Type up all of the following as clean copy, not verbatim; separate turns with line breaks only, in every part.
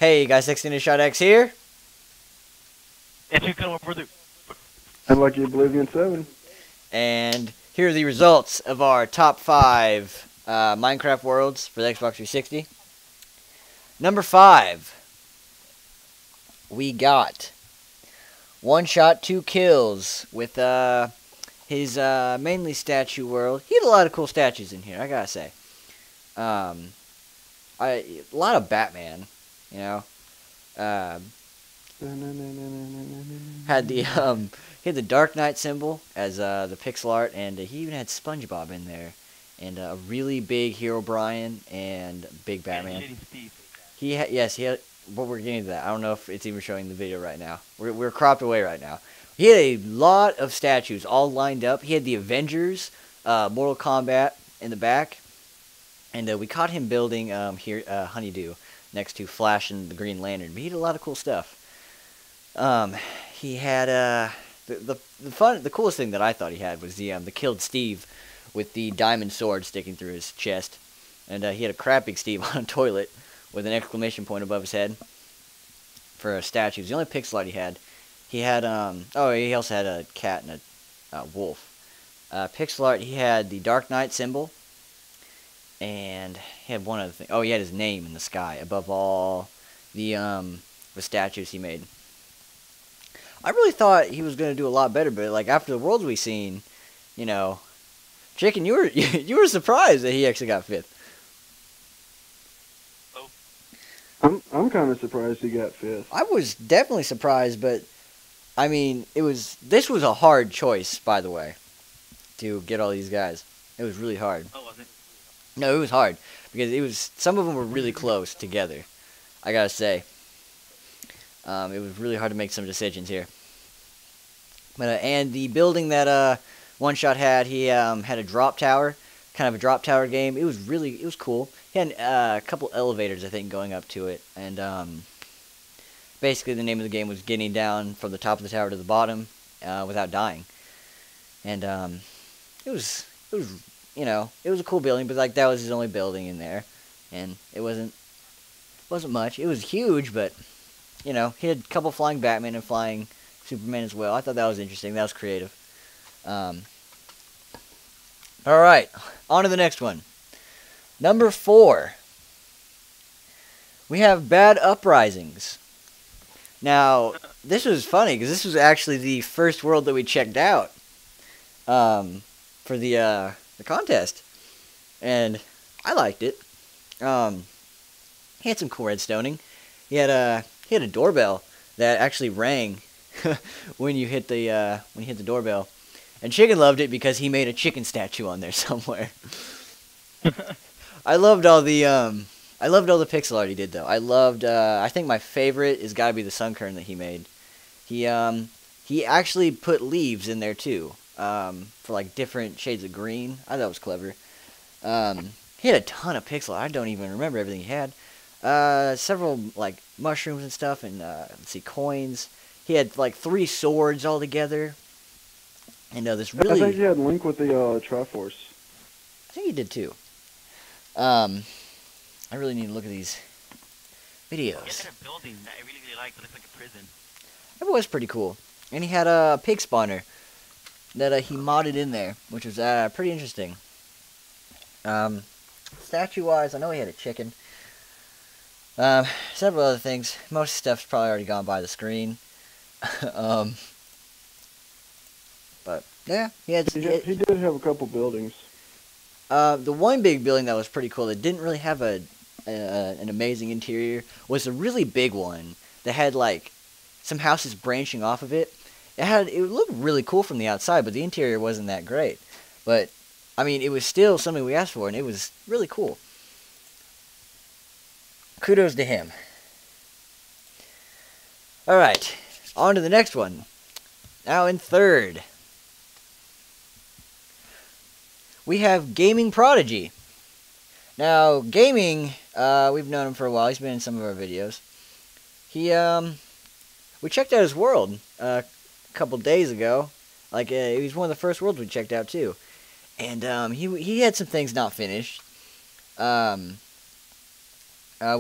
Hey guys, ODST X here.
And Lucky Oblivion 7.
And here are the results of our top 5 Minecraft worlds for the Xbox 360. Number 5, we got OneShot 2 kills with his mainly statue world. He had a lot of cool statues in here, I gotta say. A lot of Batman, you know. Had the he had the Dark Knight symbol as the pixel art, and he even had SpongeBob in there, and a really big Herobrine and big Batman. He had But we're getting to that. I don't know if it's even showing the video right now. We're cropped away right now. He had a lot of statues all lined up. He had the Avengers, Mortal Kombat in the back, and we caught him building Honeydew next to Flash and the Green Lantern. But he had a lot of cool stuff. He had the coolest thing that I thought he had was the killed Steve with the diamond sword sticking through his chest, and he had a crappy Steve on a toilet with an exclamation point above his head for statues. The only pixel art he had. He also had a cat and a wolf. Pixel art, he had the Dark Knight symbol, and he had one other thing. Oh, he had his name in the sky above all the statues he made. I really thought he was gonna do a lot better, but like after the worlds we seen, you know, Chicken, you were surprised that he actually got 5th.
I'm kind of surprised he got 5th.
I was definitely surprised, but I mean, this was a hard choice, by the way, to get all these guys. It was really hard.
Oh, was it?
No, it was hard because some of them were really close together. I gotta say, it was really hard to make some decisions here. But and the building that OneShot had, he had a drop tower, kind of a drop tower game. It was cool. He had a couple elevators, I think, going up to it, and basically the name of the game was getting down from the top of the tower to the bottom without dying. And it was a cool building, but like that was his only building in there, and it wasn't much. It was huge, but you know, he had a couple flying Batman and flying Superman as well. I thought that was interesting. That was creative. All right, on to the next one. Number 4, we have Bad Uprisings. Now, this was funny because this was actually the first world that we checked out for the contest, and I liked it. He had some cool redstoning. He had a doorbell that actually rang when you hit the doorbell, and Chicken loved it because he made a chicken statue on there somewhere. I loved all the pixel art he did though. I think my favorite is gotta be the sun kern that he made. He actually put leaves in there too, for like different shades of green. I thought it was clever. He had a ton of pixel art. I don't even remember everything he had. Several like mushrooms and stuff, and let's see, coins. He had like 3 swords all together. And this really,
I think he had Link with the Triforce.
I think he did too. I really need to look at these videos.
He had a building that I really liked. It looked like a prison.
That was pretty cool. And he had a pig spawner that he modded in there, which was pretty interesting. Statue-wise, I know he had a chicken. Several other things. Most stuff's probably already gone by the screen. But yeah, he
did have a couple buildings.
The one big building that was pretty cool that didn't really have an amazing interior was a really big one that had like some houses branching off of it. It looked really cool from the outside, but the interior wasn't that great. But I mean, it was still something we asked for, and it was really cool. Kudos to him. All right, on to the next one. Now in 3rd, we have Gaming Prodigy. Now, Gaming, we've known him for a while. He's been in some of our videos. We checked out his world a couple days ago. Like, it was one of the first worlds we checked out, too. And he had some things not finished. We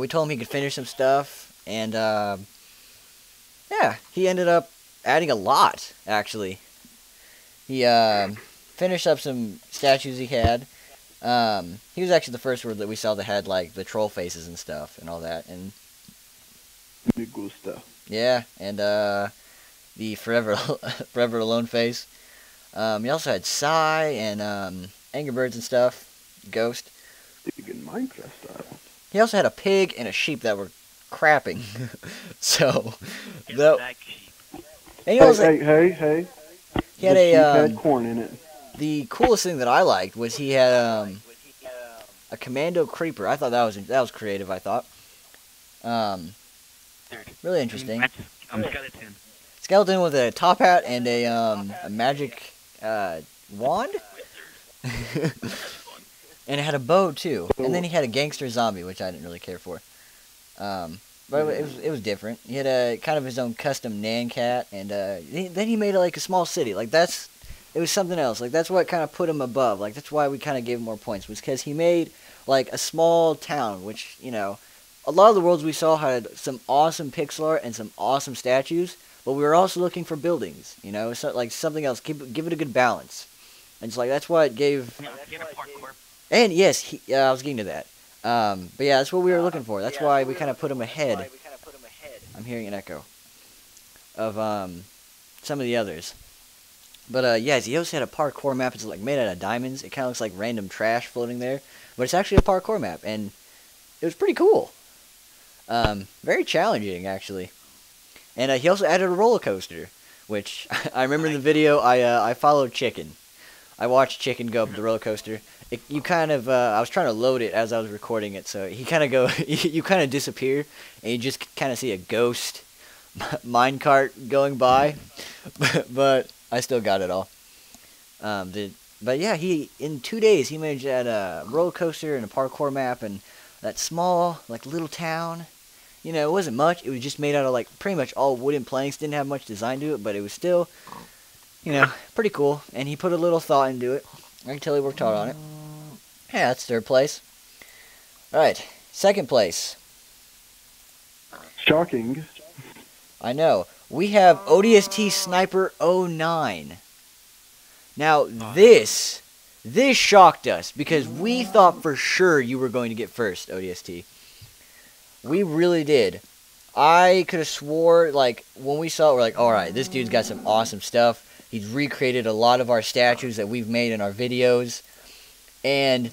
told him he could finish some stuff. And yeah, he ended up adding a lot, actually. He finished up some statues he had. He was actually the first word that we saw that had like the troll faces and stuff and all that. And
Me gusta.
yeah, and the forever forever alone face. He also had Psy and Angry Birds and stuff. Ghost.
Big in Minecraft style.
He also had a pig and a sheep that were crapping. So
It's
that.
black sheep.
And he also
Hey.
he had
The sheep
a
had corn in it.
the coolest thing that I liked was he had a commando creeper. I thought that was creative. I thought. Really interesting.
Skeleton.
Skeleton with a top hat and a magic wand. And it had a bow too. And then he had a gangster zombie, which I didn't really care for. But it was different. He had a kind of his own custom Nan cat, and then he made like a small city. Like it was something else. Like that's what kind of put him above. Like that's why we kind of gave him more points, was because he made like a small town, which a lot of the worlds we saw had some awesome pixel art and some awesome statues, but we were also looking for buildings. So, like something else. Give it a good balance. And it's like that's why it gave. And yes, I was getting to that. But yeah, that's what we were looking for. That's why we kind of put him ahead. I'm hearing an echo of some of the others. But yeah, he also had a parkour map. It's like made out of diamonds. It kind of looks like random trash floating there, but it's actually a parkour map, and it was pretty cool. Very challenging actually. And he also added a roller coaster, which I remember in the video. I followed Chicken. I watched Chicken go up the roller coaster. I was trying to load it as I was recording it, so you kind of disappear, and you just kind of see a ghost minecart going by, but I still got it all. But yeah, in 2 days he managed to add a roller coaster and a parkour map and that small like little town. It wasn't much. It was just made out of like pretty much all wooden planks. Didn't have much design to it, but it was still, pretty cool. And he put a little thought into it. I can tell he worked hard on it. Yeah, that's third place. Alright, second place.
Shocking.
I know. We have ODST Sniper09. Now, this shocked us, because we thought for sure you were going to get first, ODST. We really did. I could have swore, like, when we saw it, we're like, alright, this dude's got some awesome stuff. He's recreated a lot of our statues that we've made in our videos. And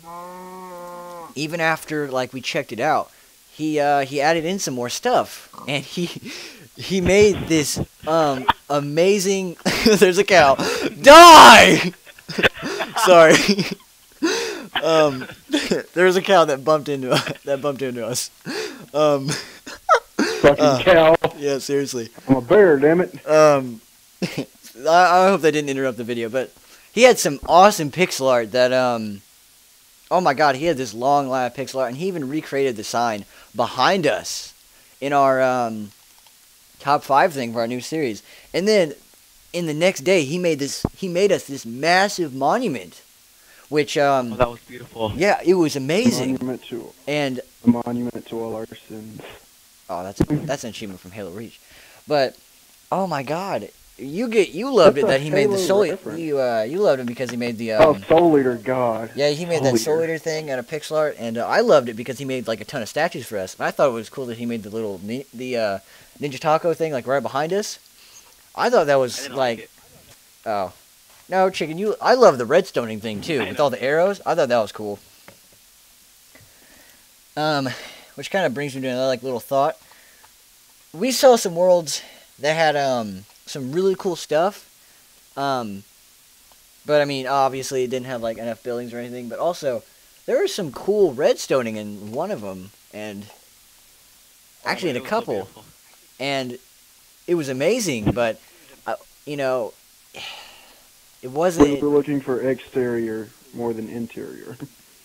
even after like we checked it out, he added in some more stuff, and he made this amazing. There's a cow. Die. Sorry. There's a cow that bumped into us.
Fucking cow.
Yeah, seriously.
I'm a bear, damn it.
I hope that didn't interrupt the video, but he had some awesome pixel art that oh my god, he had this long line of pixel art, and he even recreated the sign behind us in our top 5 thing for our new series. And then in the next day, he made us this massive monument, which
that was beautiful.
Yeah, it was amazing.
A monument to all our sins.
Oh, that's an achievement from Halo Reach. But oh my god, you loved it that he made the Soul Eater. You loved it because he made the
Soul Eater, god.
Yeah, he made that Soul Eater thing out of pixel art, and I loved it because he made like a ton of statues for us. And I thought it was cool that he made the little Ninja Taco thing like right behind us. I thought that was like oh no, Chicken, I love the redstoning thing too with all the arrows. I thought that was cool. Which kind of brings me to another like little thought. We saw some worlds that had some really cool stuff. But I mean, obviously it didn't have like enough buildings or anything. But also, there was some cool redstoning in one of them, and actually in a couple, and it was amazing. But it wasn't.
We were looking for exterior more than interior.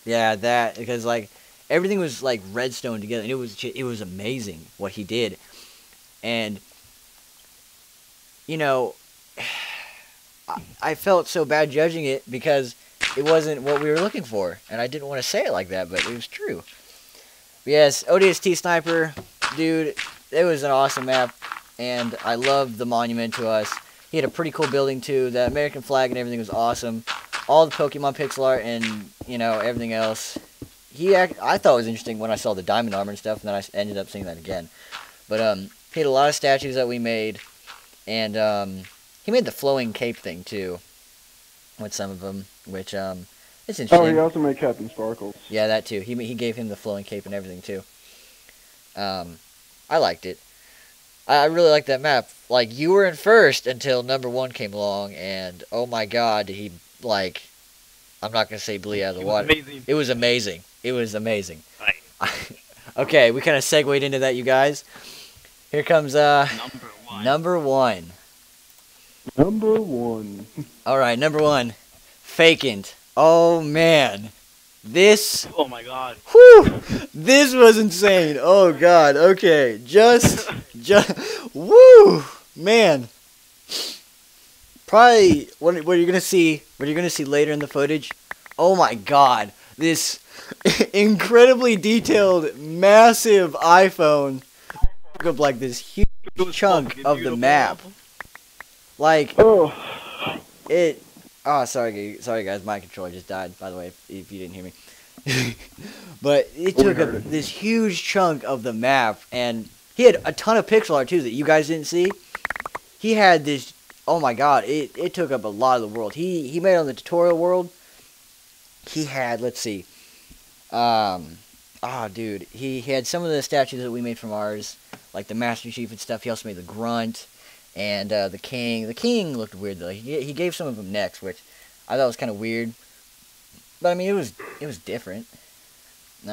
Yeah, that because like everything was like redstone together, and it was amazing what he did, and. I felt so bad judging it because it wasn't what we were looking for, and I didn't want to say it like that, but it was true. But yes, ODST Sniper, dude, it was an awesome map, and I loved the monument to us. He had a pretty cool building too. The American flag and everything was awesome. All the Pokemon pixel art and everything else. I thought it was interesting when I saw the diamond armor and stuff, and then I ended up seeing that again. But he had a lot of statues that we made, and he made the flowing cape thing too, with some of them, which it's interesting.
Oh, he also made Captain Sparkles.
Yeah, that too. He gave him the flowing cape and everything too. I liked it. I really liked that map. Like, you were in first until number 1 came along, and oh my god, he, like, I'm not going to say blew out of the water.
Amazing.
It was amazing. It was amazing.
Right.
Okay, we kind of segued into that, you guys. Here comes,
Number 1.
Number 1.
Number 1.
Alright, number 1. FaKenT. Oh, man. This...
Oh my god.
Whew! This was insane. Oh god. Okay. Just woo! Man. Probably what you're gonna see later in the footage. Oh my god. This incredibly detailed, massive iPhone took up like this huge chunk of the map. Like it. Oh, sorry guys, my controller just died, by the way, if you didn't hear me. But it took up this huge chunk of the map, and he had a ton of pixel art, too, that you guys didn't see. He had this, oh my god, it took up a lot of the world. He made it on the tutorial world. He had, let's see, dude, he had some of the statues that we made from ours, like the Master Chief and stuff. He also made the Grunt. And the King. The King looked weird though. He gave some of them necks, which I thought was kind of weird. But I mean, it was different. He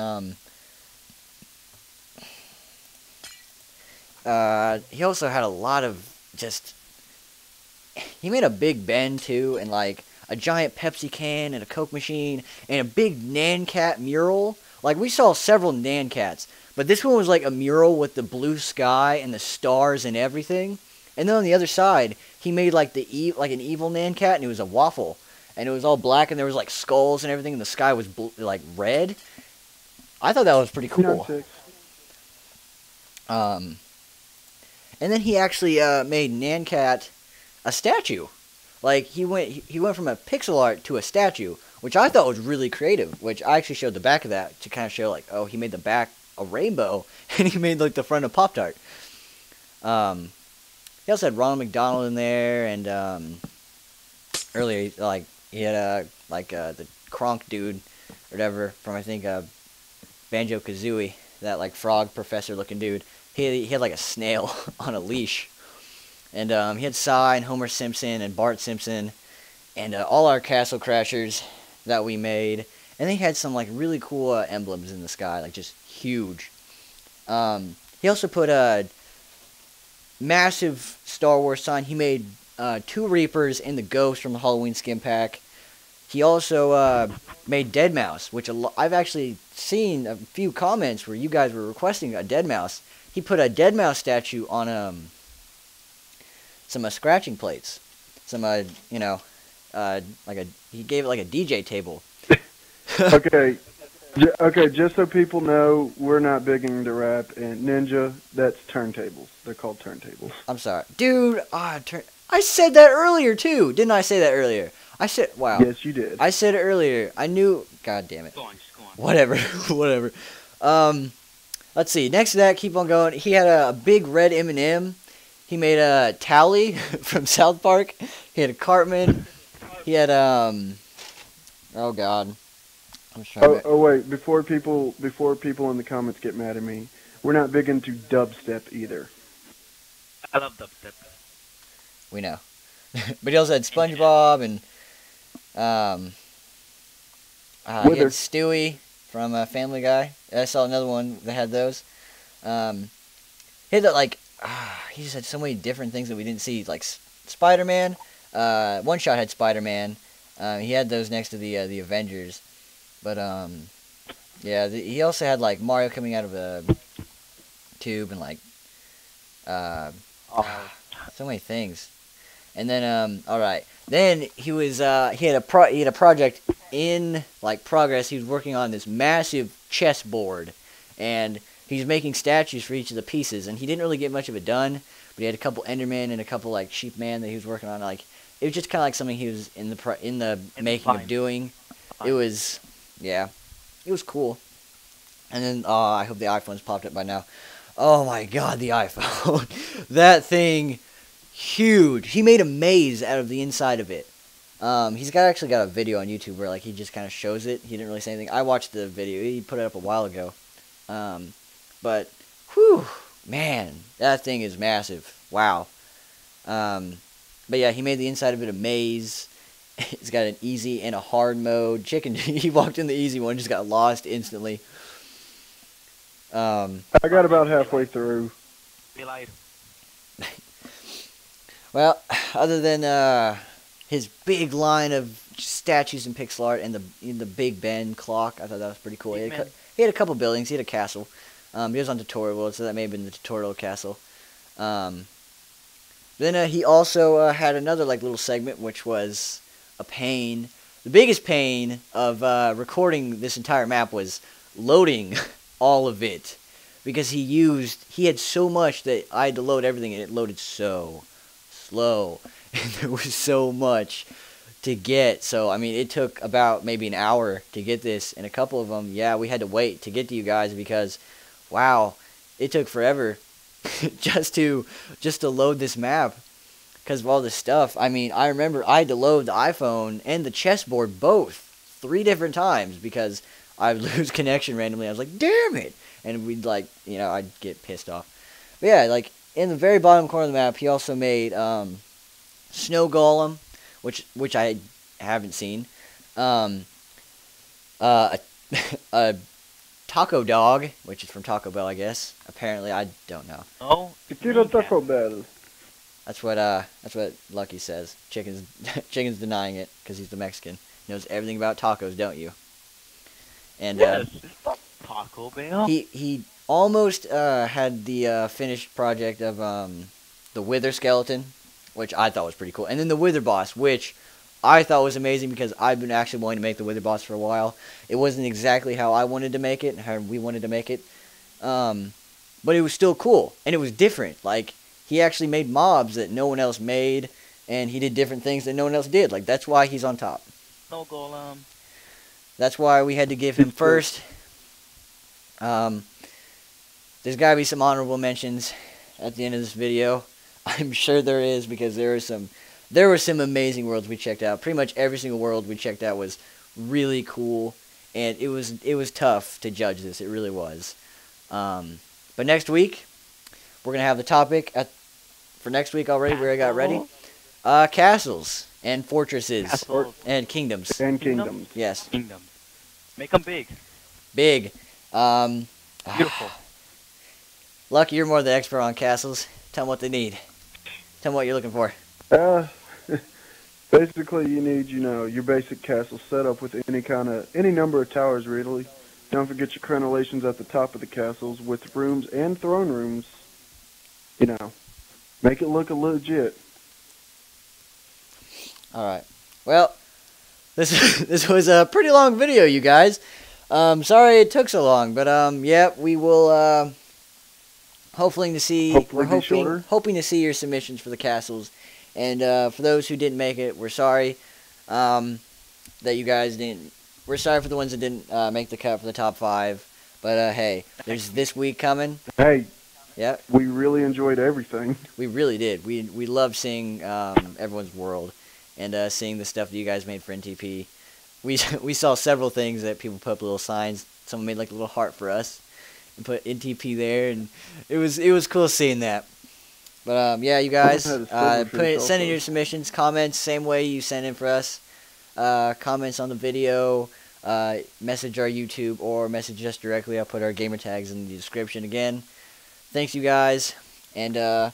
also had a lot of just. He made a Big Ben too, and like a giant Pepsi can and a Coke machine and a big Nan Cat mural. Like, we saw several Nan Cats, but this one was like a mural with the blue sky and the stars and everything. And then on the other side, he made like an evil Nan Cat, and it was a waffle, and it was all black, and there was like skulls and everything, and the sky was like red. I thought that was pretty cool. And then he actually made Nan Cat a statue. Like, he went from a pixel art to a statue, which I thought was really creative. Which I actually showed the back of that to kind of show like, oh, he made the back a rainbow, and he made like the front a Pop-Tart. He also had Ronald McDonald in there, and earlier, like, he had the Kronk dude, or whatever, from I think Banjo-Kazooie, that like frog professor looking dude. He had like a snail on a leash, and he had Cy and Homer Simpson and Bart Simpson, and all our Castle Crashers that we made, and they had some like really cool emblems in the sky, like just huge. He also put a massive Star Wars sign. He made 2 Reapers and the Ghost from the Halloween skin pack. He also made Deadmau5, which I've actually seen a few comments where you guys were requesting a Deadmau5. He put a Deadmau5 statue on some scratching plates. Some he gave it like a DJ table.
Okay. Okay, just so people know, we're not big into rap, and Ninja, that's turntables. They're called turntables.
I'm sorry. Dude, I said that earlier, too. Didn't I say that earlier? I said, wow.
Yes, you did.
I said it earlier. I knew, god damn it.
Go on, just go on.
Whatever, whatever. Let's see. Next to that, keep on going. He had a big red M&M. He made a Tally from South Park. He had a Cartman. He had, oh god. I'm trying
oh wait, before people in the comments get mad at me, we're not big into dubstep either.
I love dubstep.
We know. But he also had SpongeBob, and he had Stewie from Family Guy. I saw another one that had those. He had that, like, he just had so many different things that we didn't see, like Spider-Man. OneShot had Spider-Man. He had those next to the Avengers. But, yeah, he also had, like, Mario coming out of a tube and, like, so many things. And then, alright. Then he was, he had a project in, like, progress. He was working on this massive chessboard. And he's making statues for each of the pieces, and he didn't really get much of it done, but he had a couple Endermen and a couple like Sheepman that he was working on. Like it was just kind of like something he was in the making of doing. It was, yeah, it was cool. And then I hope the iPhone's popped up by now. Oh my God, the iPhone, that thing, huge. He made a maze out of the inside of it. He's actually got a video on YouTube where like he just kind of shows it. He didn't really say anything. I watched the video. He put it up a while ago. But whew, man, that thing is massive. Wow. But yeah, he made the inside of it a maze. It's got an easy and a hard mode. Chicken, he walked in the easy one, just got lost instantly.
I got about halfway through.
Well, other than his big line of statues in pixel art and the Big Ben clock, I thought that was pretty cool. He had a couple buildings. He had a castle. He was on tutorial world, so that may have been the tutorial castle. Then he also had another like little segment, which was a pain. The biggest pain of recording this entire map was loading all of it, because he had so much that I had to load everything, and it loaded so slow, and there was so much to get. So I mean, it took about maybe an hour to get this, and a couple of them, yeah, we had to wait to get to you guys because, wow, it took forever just to load this map because of all this stuff. I mean, I remember I had to load the iPhone and the chessboard both 3 different times because I would lose connection randomly. I was like, damn it, and we'd like, you know, I'd get pissed off. But yeah, like in the very bottom corner of the map, he also made Snow Golem, which I haven't seen. A Taco Dog, which is from Taco Bell, I guess. Apparently, I don't know.
Oh,
Taco Bell.
That's what Lucky says. Chicken's denying it because he's the Mexican. He knows everything about tacos, don't you? And
yes, it's not Taco Bell.
He almost had the finished project of the Wither skeleton, which I thought was pretty cool, and then the Wither boss, which I thought was amazing because I've been actually wanting to make the Wither boss for a while. It wasn't exactly how I wanted to make it, how we wanted to make it, but it was still cool, and it was different. Like, he actually made mobs that no one else made, and he did different things that no one else did. Like, that's why he's on top.
No golem.
That's why we had to give him first. There's got to be some honorable mentions at the end of this video. I'm sure there is, because there were some amazing worlds we checked out. Pretty much every single world we checked out was really cool, and it was tough to judge this. It really was. But next week, we're gonna have the topic for next week already. We already got ready. Castles and fortresses and kingdoms. Yes.
Kingdoms. Make them big.
Big.
Beautiful.
Lucky, you're more the expert on castles. Tell them what they need. Tell them what you're looking for.
Basically, you need, your basic castle set up with any number of towers, really. Don't forget your crenellations at the top of the castles with rooms and throne rooms. Make it look legit.
All right. Well, this was a pretty long video, you guys. Sorry it took so long, but yeah, we will hoping to see your submissions for the castles, and for those who didn't make it, we're sorry that you guys didn't. We're sorry for the ones that didn't make the cut for the top 5, but hey, there's this week coming.
Hey.
Yeah.
We really enjoyed everything.
We really did. We loved seeing everyone's world and seeing the stuff that you guys made for NTP. We saw several things that people put up little signs. Someone made like a little heart for us and put NTP there, and it was cool seeing that. But yeah, you guys, send in your submissions, comments, same way you send in for us. Comments on the video, message our YouTube, or message us directly. I'll put our gamer tags in the description again. Thanks, you guys, and for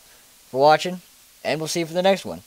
watching, and we'll see you for the next one.